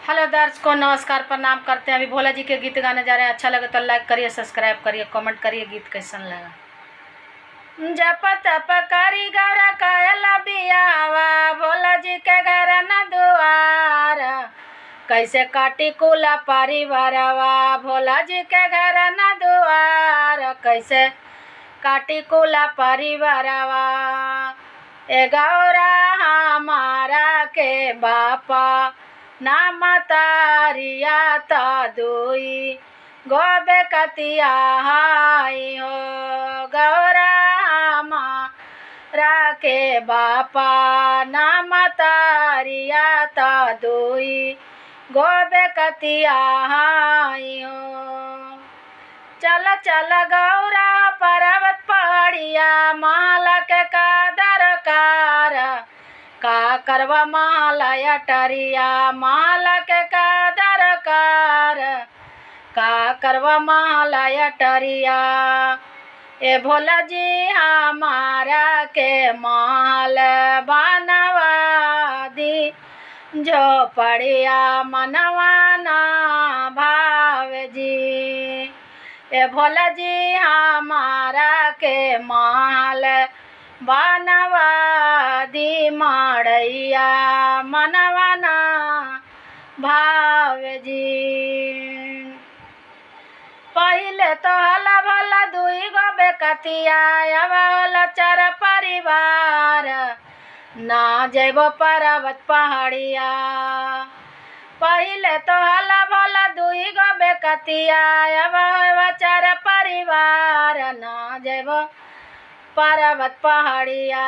Hello दर्शकों, नमस्कार, प्रणाम करते हैं। अभी भोला जी के गीत गाने जा रहे हैं। अच्छा लगे तो लाइक करिए, सब्सक्राइब करिए, कमेंट करिए गीत कैसन लगा। जप तप करी गौरा कायला बियावा, भोला जी के घर न दुआर, कैसे काटी कुला परिवारवा, भोला जी के घर न दुआर, कैसे काटी कुला परिवारवा। ए गौरा हमारा के बापा ना मतारिया ता दुई गोबे कतिया हाई हो। गौरा हमारा के बापा ना मतारिया ता दुई गोबे कतिया हाई हो। चल चल गौरा पर्वत पहाड़िया, माला के का दरकार, का करवा माला अटरिया, माला के का दरकार, का करवा माला अटरिया। ए भोला जी हमारा के माल बनवा दी, झोपड़िया मनवाना भाव जी। ए भोला जी हमारा के माल बनवा दी, मड़ैया मनवाना भाव जी। पहिले तो हला भला दुई गो बेकतिया, अब होला चार परिवार, ना जैबो पर्वत पहाड़िया। पहिले तो हला भला दुई गो बेकतिया, अब होला चार परिवार, ना जैबो पर्वत पहाड़िया।